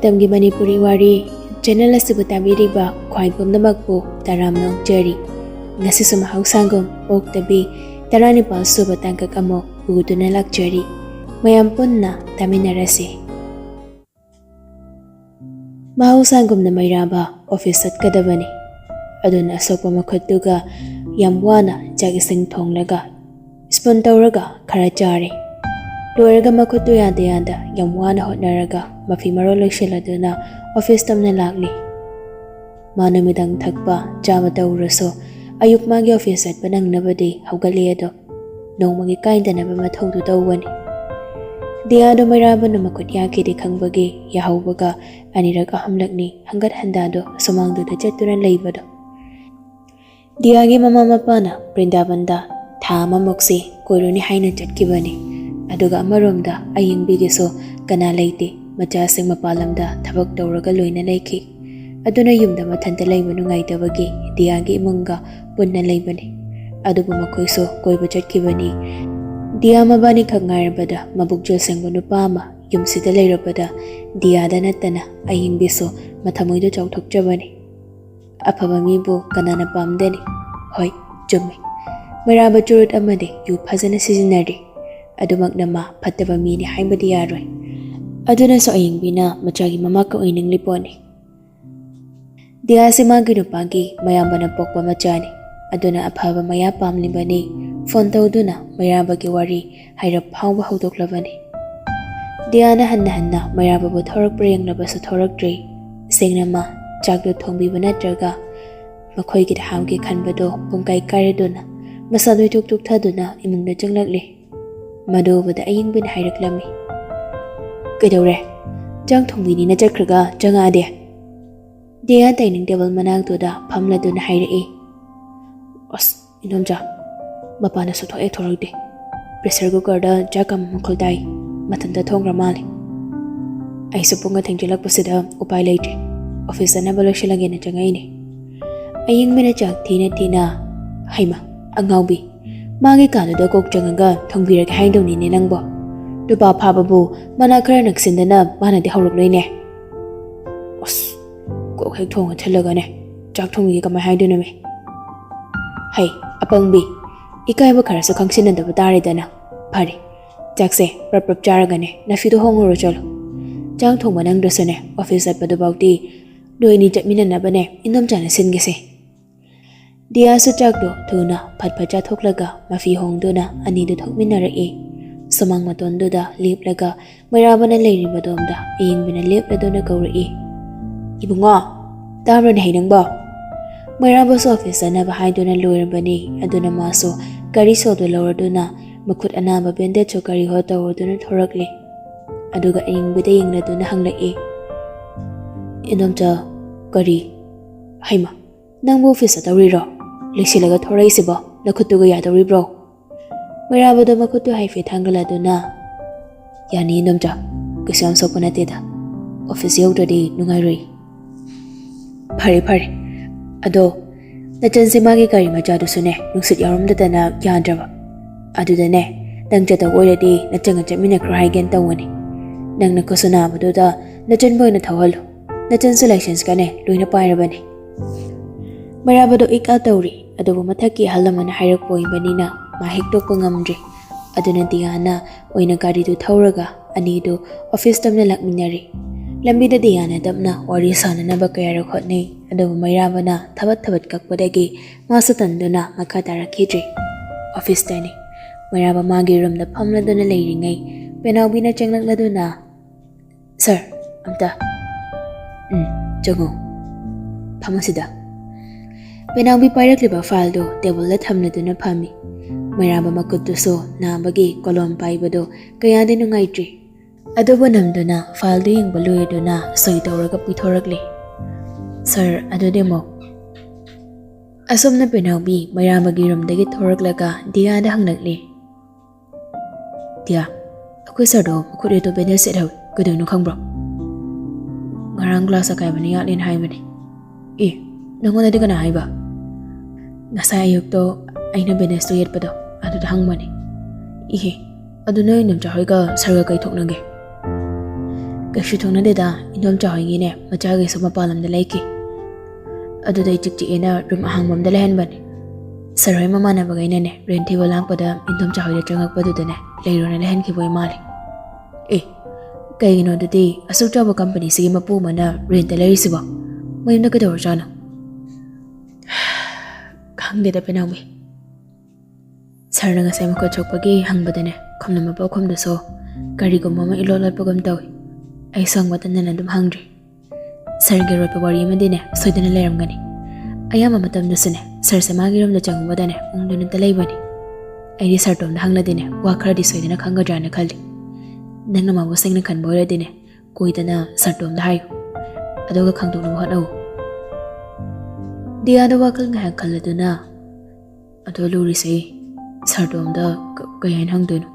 Matamgi Manipuri Wari channel asibu tabiriba khwai pumnamakpu taram nongchari ngasi sum hausangum Oktabi tarani suba tangkak amok buguduna lakchari mayam punna taminarasi mahausangum na mayraba office at kadabani aduna asokpa makhuttuga yam wana jagising thonglaga spoon tawraga khara chari loiraga makhuttu yada yam wana hotnaraga mafi maro loishiladuna office tamna lakli manamidang thakpa chama tawraso ayuk magi office at panangnabadi haugali ado nongmagi kaindanaba mathaudu tawani diado mayraba na makut yakidi khangbagi yahaubaga anirag ahamlakni hangat handado sumangduda chatturan leibado diagi mama mapana Brindavanda thama moksi koiruni haina chatkibani aduga amaromda ayingbigiso kana leite macasing mapalamda thabak tawraga loina leiki aduna yumda mathanta leiba nungaitabagi diagi imunga punna leibani adubu makoiso koiba chatkibani diya mabani khangairabada mabukjol sengbo nupama yumsida leirabada diyada natana ayingbiso mathamoido chauthokjabani afaba mibu kanana pamdeni hoi chummi mayraba churut amade yu phajana sizinari adumakna ma phattaba mini haibadi yaroi aduna so ayingbina machagi mama ka oining liponi diya simagi nupagi mayambana pokpa machani aduna afaba maya pamlibani phone tawduna mayrabagi wari hairap phawba haudoklabani diyana hanna mayraba bu thorak preyanglaба sa thorakdri sengnama chakdo thongbiba natraga makhoi hamgi khanbado pungkai kareduna masadoi tuk thaduna imungna changlakli madobada ayingbin hairaklami kaidore jang thongbini na chakraga changa de diya dining table managtoda phamladuna hairai as inomja mapana su thoe thoragde pressure cooker da jakam mukholdai matanda thongra mali ai supunga thengjilak pasida upai leite office na balashilage na changai ne aying mina chak thina haima angaubi magi kanu da kok changaga thongbirag haidoni ne nangbo duba phababu mana khara naksindana mana de hawruk loine os ko hek thonga thelaga ne chak thongi ka mai haidona me hai apangbi ikaiba khara su khangsinanda batari dana phari jakse prap charagane na fido hongoro chalo jang thong manang drasane office at padabauti doini chatmina na bane inom chana singese dia su chakdo thuna phatphacha thoklaga mafi hongduna ani du thokminara e samang matondu da leplaga mayrabana leiri badomda eingbina lepladona kauri e ibunga tamran heinangba mayraba su office na bahaiduna loirabani aduna maso gari sodo lauraduna makut anaba bende chokari hota worduna thorakle aduga eingbida yingladuna hanglai inomcha gari haima nangbo office atawriro lesilaga thoraisiba nakhutuga yadawribro mayrabado makhutu haife thangaladuna yani inomcha kisam sopanateda office yawdadi nungairoi phari ado nachanse magi gari machadu sune nungsit yaramdadana yadraba adudane nang jata oiradi nachanga chamina khrai tawani nang nakosuna baduda nachan boina thawal nachan selections kane loina pairabani mayrabado ika tawri adubu mathaki halamana hairak poibanina mahik tokpa ngamdri aduna diana oina gari du thawraga ani du office tamna lakminari lambida diana damna wari sananaba kayara khotnei adubu mayrabana thabat kakpadagi masatanduna makatara khidri office tani mayraba magi room da phamladuna leiringai penawbina changlakladuna sir amta chango phamasida penawbi pairakliba file do table la thamladuna phami mayraba makuttu so nabagi kolom paibado kayade nungaitri adubu namduna file do yingba loiduna soi tawraga pithorakli sir adudemo asomna penawbi mayrabagi room dagi thoraklaga diada hanglakli dia akoi sardo khure to bene set hawi kodonu khangbro ngarang class akai bani yatlin haibani e nangona de kana haiba nasa ayuk to aina bene sto yetpado adu da hangmani ihe adu noi nam chahoiga sarga kai thoknage Kaisu thongnadeda Ningthouja hoigine machagi su mapalamda laiki. Adudai chikchiena room ahangmamda lehenbani. Sir hoi mamana bagainane rent thiba langpada Ningthouja hoida changakpadudane leirona lehenkiboi mali. Kaigino dudi asuk chaba company sigi mapu mana rent leirisiba. Mayumda kadawrjana. Khangdeda penawmi. Sir na ngasai makot chokpagi hangbadane khomna mapa khomdaso karigum mama ilolotpagam tawi. Ay sangwatan na dum hangri. Sir gi ropa wari amadine soidana leiramgani. Ayama matamdasune sir sa magiramda changbadane ungduna talaybani. Ay sir tomda hangladine wa kharadi soidana khangadrana khalli. Nangna mabu singna khanboiradine koidana sir tomda hayo. Adoga khangdokna hotnaw. Diada wakal nga khalladuna ado luri sei sir tomda kayan hangdono.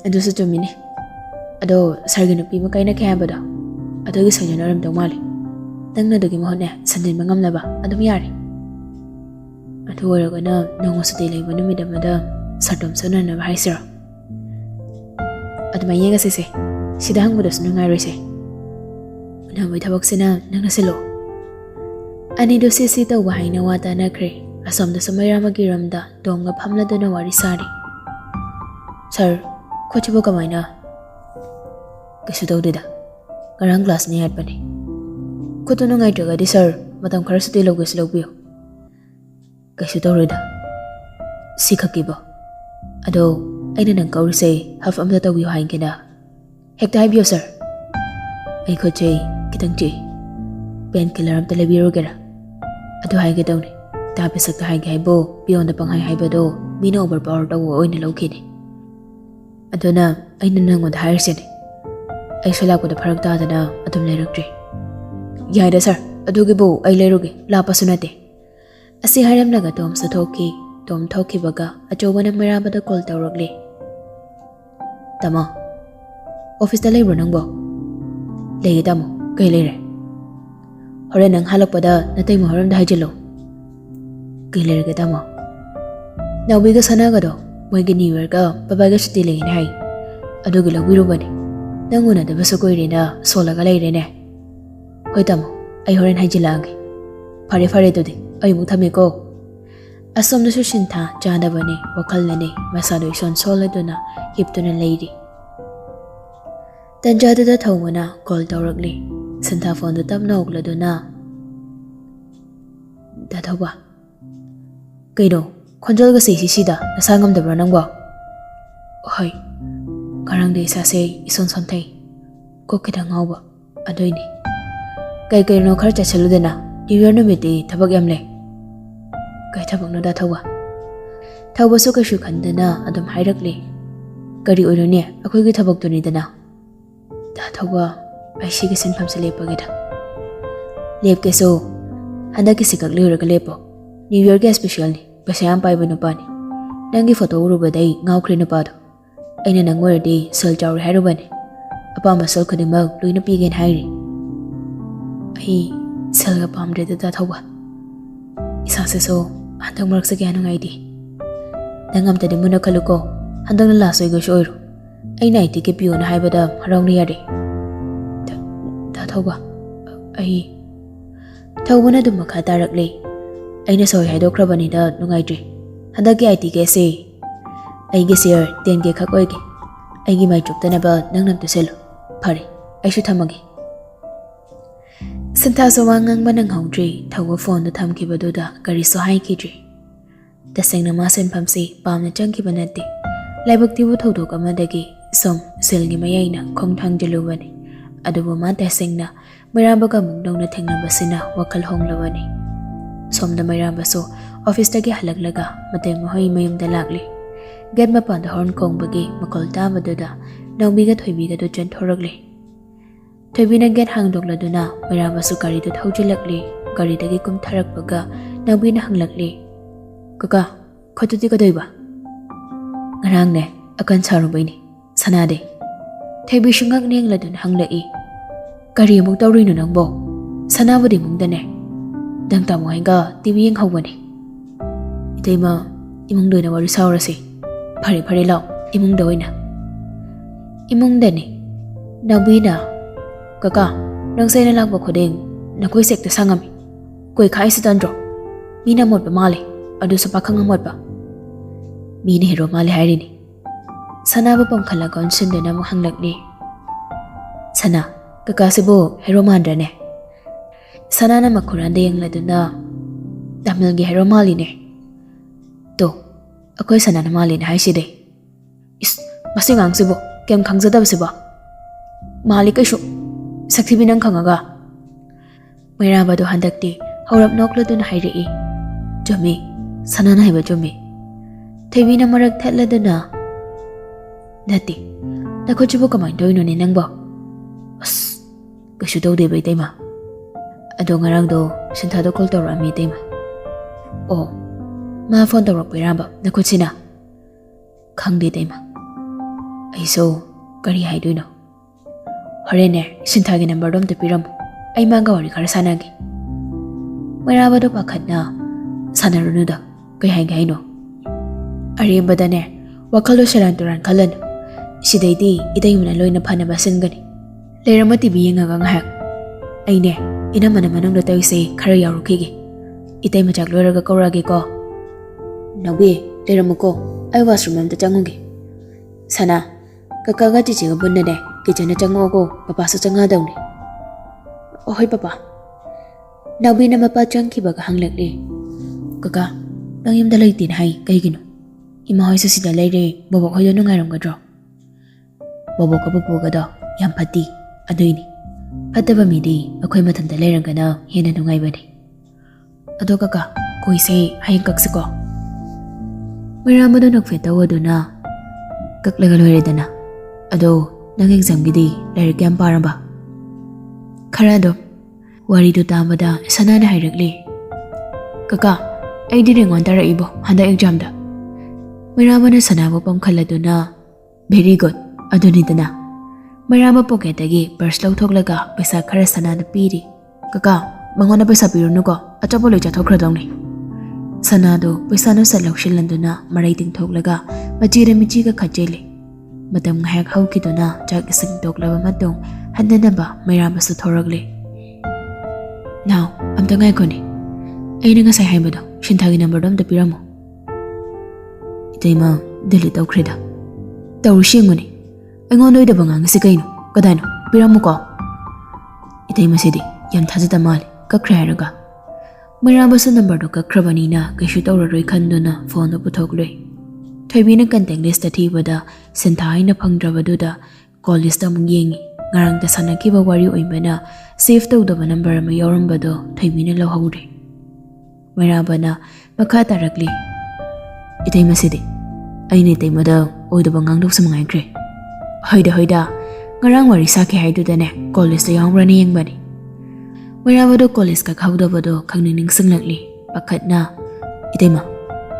Ado sa chumini. Ado sargi nupi mo kayo na kaya ba daw? Ado gi sa inyo naramdaw mali. Nang nadagi mo na sandin mangam na ba? Ado miyari? Ado wala ko na nung sa tilay mo numidamada sartom sa na bahay sira. Ado may nga sisi. Sidahang mo daw sa nung ari si. Namoy tabak sina nang nasilo. Ani do sisi daw bahay na wata na kre. Asam da sa mayra magiramda doong nga pamla do na wari sari. Sir, kotse po kamay na. Kaisu daw dida. Karang glass niya at pani. Kuto nung ay jaga di sir, matang kara sa tilaw gasilaw biyo. Kaisu daw rida. Sikakiba. Ado, ay nanang kauri say, half amda taw biyo hain kina. Hekta hay biyo sir. Ay kotse, kitang chi. Pen kilaram talabiro gara. Ado hay gadaw ni. Tapi sa kahay gay bo, biyo na pang hay ba do, mino overpower daw o nilaw kini. Ado na, ay nanang wad hire siya ni. Ay sala ko da parag dada na atum leragdri. Yada sir, adugi bo ay lerugi, lapasunate. Asi haram naga tom sa toki, tom toki baga, ajoba na maraba da call tawragli. Tama, office da labor nang bo. Lagi tamo, kay lere. Hore nang halak pa da natay mo haram da hajilo. Kay lere ka tamo. Naubi ka sana ka do, may giniwer ka, babaga sa tilingin hay. Adugi lang wiro ba ni? Nanguna da baso ko irina sola galay rene. Hoy tamo, ay horen hajilangi. Pare dudi, ay mutami ko. Asom na susinta, jana ba ni, wakal na ni, masado ison sola do na, hipto na lady. Tanjada da thaw mo na, call tawragli. Santa phone do tam na ugla do na. Dataw ba? Kaido, konjol ga sida, nasangam da bra nang ba? Hoy. Karang day sa say ison sontay. Ko kita ngawba. Adoy ni. Kay no kharcha chalude na. New Year numiti tabag yamle. Kay tabag no da thawa. Thawa so kashu khanda na adum hairakli. Kari oilo ne akhoi gi tabag to ni dana. Da thawa ai shi gi sinpham se lepage da. Lep ke so handa ki sikak lura ga lepo. New Year ga special ni. Pasayam pai banu pa ni. Nangi photo uru badai ngawkhri na pa do. Aina nang waradi sol jawri harubani. Apama sol khudimag luina pigen hairi. Ai selga pamre da thawa. Isa se so handang marak sa gyano ngai di. Nangam ta dimuna kaluko handang na lasoi go shoiro. Ai nai ti ke piyo na haibada harong ni yari. Da thawa. Ai thawa na dum makha tarakle. Aina soi haidokrabani da nungai dri. Handagi ai ti ke se Aigi sir, ten ge khak oige. Aigi mai chuk tana ba nang nam tu selo. Pare, ai shu thamagi. Santa so wangang manang hongdri, thawa phone da tham ki baduda kari so hai ki dri. Taseng na ma sen pham si pam na chang ki banati. Laibak ti bu thodok amadagi som sel gi mayai na khong thang jelubani. Adubu ma taseng na maramba ka mungdong na thengna basina wakal honglawani. Som da maramba so office dagi halaglaga matay mo hoy mayum da lagli. Get mapan da horn kong bagi makol tama doda naubiga thoibiga do jan thoragli. Thoibina get hangdok la duna marama su kari do thaujilakli kari dagi kum tharak baga naubina hanglakli. Kaka, khotuti ka doiba. Ngarang ne akan sarubai ni sanade. Thoibi shungak neng la dun hanglai. Kari amuk tawri no nangbo. Sanabudi mung dane. Dang tamo hanga TV yang hawani. Itaima imung doina wari saurasi. Pare lao imung doina. Imungdani Nabina Kaka Nang say na lang ba kuding na kuy sekta sangami kuy kai sa dandro Mina mod ba mali adu sa pakang mod ba Mina hero mali hari ni Sana ba pang kalagon sundo na mo hanglagli Sana kakasibo hero mandra ne Sana na makuranda yung lado na Damil gi hero mali ne To ako'y sana na mali na hay si day Is masing ang sibo kem kangzadab siba Mali kayo Saksibi ng kangaga Mayraba do handakti Haurap nokla do na hayri Jumi Sana na hiba jumi Taybi na maragtatla do na Dati Nakochibo kamay do ni nang ba As Kasyo daw di ba itay ma Ado ngarang do Sintado kol tawra ami itay ma O Ma phone tawra piramba Nakochina Kang di itay ma Ay so Kari hay do no Horene Sintagi number dom te piram Ay mga wari kara sanagi Mayraba do pakat na Sana runuda Kay hay no Ariyan ba ne Wakalo siyalanturan kalan Siday di itay mo na loy na panabasin gani Layra matibiyang nga ngahak Ay ne Inaman naman ang lutaw say Kara yaro kigi Itay majaglora ga kauragi ko Nabi Layra mo ko Ay washroom ang tatangugi Sana Kakagati siya bunda ne Kaya na tango ko Papaso sa nga daw ni Ohoy papa Nabi na mapachang kibaga hanglagli Kaka Nang yung dalay tinhay Kay gino Imahoy sa si dalay re Bobok hoy doon nga ram ka draw Bobok ka pupuga daw Yang pati Adoy ni Pataba midi Ako'y matandalay ram ka na Yan na nungay ba ni Ado kaka Kuy say Hayang kaksi ko Mayrama doon nagfetawa doon na Kaklagaloy reda na Ado Nang exam gidi Larik yan parang ba Karado Wari do tama da Sana na hayragli Kaka Ay di rin tara ibo Handa exam da Mayrama na sana mo pang kalado na Very good Ado nito na Mayrama po ketagi Pers law toglaga Pesa kara sana na piri Kaka Mango na pesa piro nuko At chapo loy chatok radong ni Sana do Pesa no sa law shilando na Maraiting toglaga Majira michi ka kajeli Madam ngayak haw kito na Jag isang toglaba matong Handa na ba Mayrama sa toragli Now Amta ngay ko ni Ay na nga say hay mo daw Shintagi number dom da pira mo Itay ma Dili daw kreda Tawro siya ngo ni Ay ngonoy da ba nga ngasi kayo no Kaday no Pira mo ko Itay ma sidi Yam tazita mali Kakray raga Mayrama sa number do kakraba ni na Kay siya tawro roy kando na Phone do putogloy Taybi na kanteng lista tibada Sentahay na pangdraba do da Call lista mong yengi Ngarang da sana kiba wari oiba na Safe daw da ba number ma yoram ba do Taybi na law hawri Mayraba na Makataragli Itay masidi Ay ni itay mo daw Oy da bang angdok sa mga engkre Hoyda Ngarang wari saki hay do da ne Call lista yung rani yung bani Mayraba do call list kakaw da ba do Kang nining sanglagli Pakat na Itay ma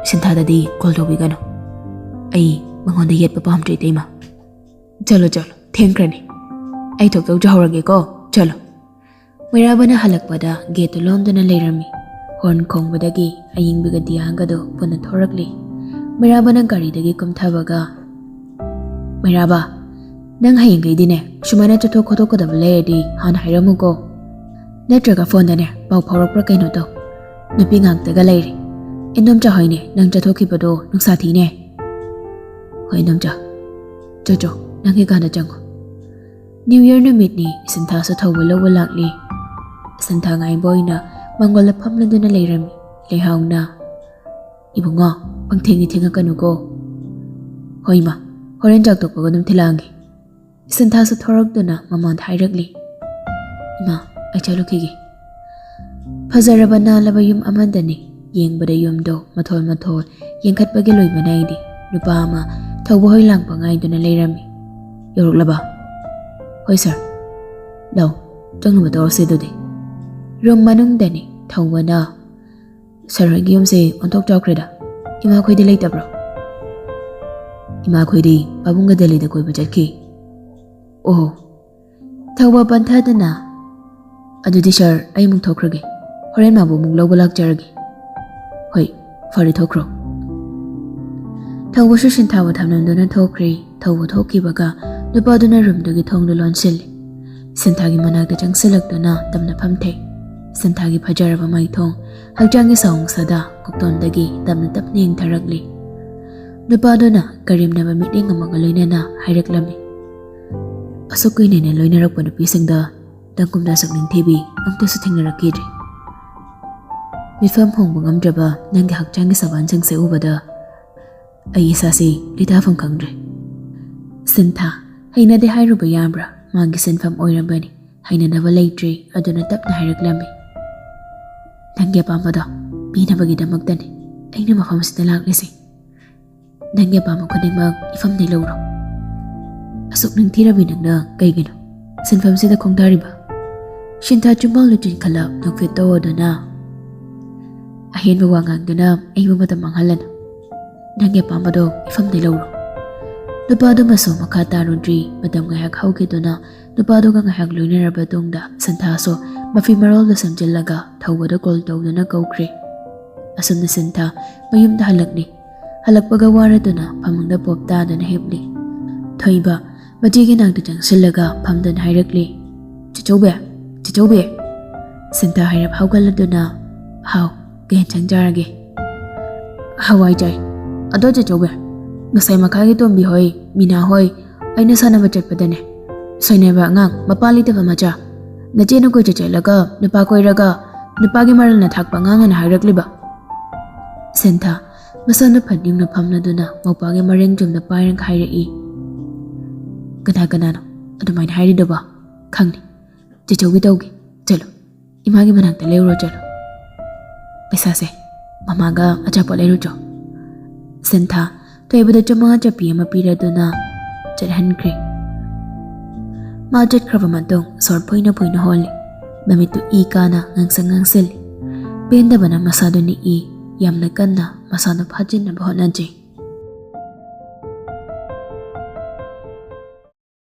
Sintada di call do bigano Ay mangonda yet papaham tray itay ma Chalo Thank rani Ay tok daw jahorage ko Chalo Mayraba na halakpada Geto lom do na layrami Horn kong badagi Aying bigadiyahan ka do Punat horagli Mayraba ng gari dagi kumtabaga Mayraba Nang haying kay din Sumana tutok ko da balay di Han hayramu ko Natraga phone da ne Pau paurok pra kay no to Napingag taga layri Indom chahoy ne Nang chatoki pa do Nang sati ne Hoy indom cha Jojo Nang higanda jango New Year na meet ni Isanta sa tawala walakli Isanta ngay boy na Manggolapam lang doon na layrami Layhaw na Ibo nga Pangtingi-tinga ka nugo Hoy ma Horen jagtok pa ganong tilangi Isanta sa torog doon na Mamant hayragli Ima Ay chalo kigi Pazaraba na laba yung amanda ni Yeng bada yung do Matol Yeng kat pagiloy manay di Nupama Tawbahoy lang pa ngay doon na layrami Yorok laba Hoy sir Daw Jang na matawag si Dodi Rum manong dani Tawwa na Sir hagiyom si Ontok chawkreda Ima ko'y dilay ta bro Ima ko'y di Pabong ga dilay da ko'y bajat ki Oh Tawwa bantada na Ado di sir Ay mong tokragi Horen mabu mong lawbalak jaragi Hoy Fari tokro Tawwa siya sintawa tamnam doon ang tokri Tawwa toki baga ꯅꯨꯄꯥꯗꯨꯅ ꯔꯨꯝꯗꯨꯒꯤ ꯊꯣꯡꯗꯨ ꯂꯣꯟꯁꯤꯜꯂꯤ ꯁꯤꯟꯊꯥꯒꯤ ꯃꯅꯥꯛꯇ ꯆꯪꯁꯤꯜꯂꯛꯇꯨꯅ ꯇꯞꯅ ꯐꯝꯊꯩ ꯁꯤꯟꯊꯥꯒꯤ ꯐꯖꯔꯕ ꯃꯩꯊꯣꯡ ꯍꯛꯆꯥꯡꯒꯤ ꯁꯥꯎꯡꯁꯥꯗ ꯀꯣꯛꯇꯣꯟꯗꯒꯤ ꯇꯞꯅ ꯇꯞꯅ ꯌꯦꯡꯊꯔꯛꯂꯤ ꯅꯨꯄꯥꯗꯨꯅ ꯀꯔꯦꯝꯅꯕ ꯃꯤꯠꯌꯦꯡ ꯑꯃꯒ ꯂꯣꯏꯅꯅ ꯍꯥꯏꯔꯛꯂꯝꯃꯤ ꯑꯁꯨꯛ ꯀꯨꯏꯅ ꯂꯣꯏꯅꯔꯛꯄ ꯅꯨꯄꯤꯁꯤꯡꯗ ꯇꯪꯀꯨꯝꯗ ꯁꯛꯅꯤꯡꯊꯤꯕꯤ ꯑꯝꯇꯁꯨ ꯊꯦꯡꯅꯔꯛꯈꯤꯗ꯭ꯔꯤ ꯃꯤꯐꯝ ꯍꯣꯡꯕ ꯉꯝꯗ꯭ꯔꯕ ꯅꯪꯒꯤ ꯍꯛꯆꯥꯡꯒꯤ ꯁꯕꯥꯟꯁꯤꯡꯁꯦ ꯎꯕꯗ ꯑꯩ ꯏꯁꯥꯁꯤ ꯂꯩꯇꯥꯐꯝ ꯈꯪꯗ꯭ꯔꯦ ꯁꯤꯟꯊꯥ ꯍꯩꯅꯗꯦ ꯍꯥꯏꯔꯨꯕ ꯌꯥꯕ꯭ꯔꯥ ꯃꯥꯒꯤ ꯁꯤꯟꯐꯝ ꯑꯣꯏꯔꯝꯕꯅꯤ ꯍꯩꯅꯗꯕ ꯂꯩꯇ꯭ꯔꯤ ꯑꯗꯨꯅ ꯇꯞꯅ ꯍꯥꯏꯔꯛꯂꯝꯃꯤ ꯅꯪꯒꯤ ꯑꯄꯥꯝꯕꯗꯣ ꯄꯤꯅꯕꯒꯤꯗꯃꯛꯇꯅꯤ ꯑꯩꯅ ꯃꯐꯝꯁꯤꯗ ꯂꯥꯛꯂꯤꯁꯤ ꯅꯪꯒꯤ ꯑꯄꯥꯝꯕ ꯈꯨꯗꯤꯡꯃꯛ ꯏꯐꯝꯗꯩ ꯂꯧꯔꯣ ꯑꯁꯨꯛ ꯅꯤꯡꯊꯤꯔꯕꯤ ꯅꯪꯅ ꯀꯩꯒꯤꯅꯣ ꯁꯤꯟꯐꯝꯁꯤꯗ ꯈꯣꯡꯊꯥꯔꯤꯕ ꯁꯤꯟꯊꯥ ꯆꯨꯝꯕꯥꯜ ꯂꯨꯆꯤꯟꯈꯠꯂ ꯅꯣꯛꯐꯦꯠ ꯇꯧꯗꯨꯅ ꯑꯍꯦꯟꯕ ꯋꯥ ꯉꯥꯡꯗꯨꯅ ꯑꯩꯕꯨ ꯃꯇꯝ ꯃꯥꯡꯍꯜꯂꯅꯨ ꯅꯪꯒꯤ ꯑꯄꯥꯝꯕꯗꯣ ꯏꯐꯝꯗꯩ ꯂꯧꯔꯣ ꯅꯨꯄꯥꯗꯨꯃꯁꯨ ꯃꯈꯥ ꯇꯥꯔꯨꯗ꯭ꯔꯤ ꯃꯇꯝ ꯉꯥꯏꯍꯥꯛ ꯍꯧꯈꯤꯗꯨꯅ ꯅꯨꯄꯥꯗꯨꯒ ꯉꯥꯏꯍꯥꯛ ꯂꯣꯏꯅꯔꯕ ꯇꯨꯡꯗ ꯁꯤꯟꯊꯥꯁꯨ ꯃꯐꯤ ꯃꯔꯣꯜꯗ ꯁꯝꯖꯤꯜꯂꯒ ꯊꯧꯕꯗ ꯀꯣꯜ ꯇꯧꯗꯨꯅ ꯀꯧꯈ꯭ꯔꯦ ꯑꯁꯨꯝꯅ ꯁꯤꯟꯊꯥ ꯃꯌꯨꯝꯗ ꯍꯜꯂꯛꯂꯤ ꯍꯜꯂꯛꯄꯒ ꯋꯥꯔꯗꯨꯅ ꯐꯃꯨꯡꯗ ꯄꯣꯞ ꯇꯥꯗꯨꯅ ꯍꯤꯞꯂꯤ ꯊꯣꯏꯕ ꯃꯆꯦꯒꯤ ꯅꯥꯛꯇ ꯆꯪꯁꯤꯜꯂꯒ ꯐꯝꯗꯨꯅ ꯍꯥꯏꯔꯛꯂꯤ ꯆꯤꯆꯧꯕꯤ ꯁꯤꯟꯊꯥ ꯍꯥꯏꯔꯞ ꯍꯧꯒꯠꯂꯗꯨꯅ ꯍꯥꯎ ꯀꯩ ꯏꯟꯁꯥꯡ ꯆꯥꯔꯒꯦ ꯍꯋꯥꯏ ꯆꯥꯏ ꯑꯗꯣ ꯆꯤꯆꯧꯕꯤ ꯉꯁꯥꯏ ꯃꯈꯥꯒꯤ ꯇꯣꯝꯕꯤ ꯍꯣꯏ ꯃꯤꯅꯥ ꯍꯣꯏ ꯑꯩꯅ ꯁꯥꯟꯅꯕ ꯆꯠꯄꯗꯅꯦ ꯁꯣꯏꯅꯥꯏꯕ ꯑꯉꯥꯡ ꯃꯄꯥ ꯂꯩꯇꯕ ꯃꯆꯥ ꯅꯆꯦꯅ ꯀꯣꯏꯆꯠ ꯆꯠꯂꯒ ꯅꯨꯄꯥ ꯀꯣꯏꯔꯒ ꯅꯨꯄꯥꯒꯤ ꯃꯔꯜꯅ ꯊꯥꯛꯄ ꯑꯉꯥꯡ ꯑꯅ ꯍꯥꯏꯔꯛꯂꯤꯕ ꯁꯤꯟꯊꯥ ꯃꯁꯥꯅ ꯐꯠꯌꯨꯡꯅ ꯐꯝꯂꯗꯨꯅ ꯃꯧꯄꯥꯒꯤ ꯃꯔꯦꯡ ꯆꯨꯝꯅ ꯄꯥꯏꯔꯒ ꯍꯥꯏꯔꯛꯏ ꯀꯅꯥꯅꯣ ꯑꯗꯨꯃꯥꯏꯅ ꯍꯥꯏꯔꯤꯗꯨꯕ ꯈꯪꯅꯤ ꯆꯤꯆꯧꯕꯤ ꯇꯧꯒꯦ ꯆꯠꯂꯣ ꯏꯃꯥꯒꯤ ꯃꯅꯥꯛꯇ ꯂꯩꯔꯨꯔꯣ ꯆꯠꯂꯣ ꯄꯩꯁꯥꯁꯦ ꯃꯃꯥꯒ ꯑꯆꯥꯄꯣꯠ ꯂꯩꯔꯨꯆꯣ ꯁꯤꯟꯊꯥ ꯊꯣꯏꯕꯗ ꯆꯃꯉꯥ ꯆꯞꯄꯤ ꯑꯃ ꯄꯤꯔꯗꯨꯅ ꯆꯠꯍꯟꯈ꯭ꯔꯦ ꯃꯥ ꯆꯠꯈ꯭ꯔꯕ ꯃꯇꯨꯡ ꯁꯣꯔ ꯐꯣꯏꯅ ꯍꯣꯜꯂꯤ ꯃꯃꯤꯠꯇꯨ ꯏ ꯀꯥꯅ ꯉꯥꯡꯁꯤꯜꯂꯤ ꯄꯦꯟꯗꯕꯅ ꯃꯁꯥꯗꯨ ꯅꯤꯛꯏ ꯌꯥꯝꯅ ꯀꯟꯅ ꯃꯁꯥꯗꯨ ꯐꯥꯖꯤꯟꯅꯕ ꯍꯣꯠꯅꯖꯩ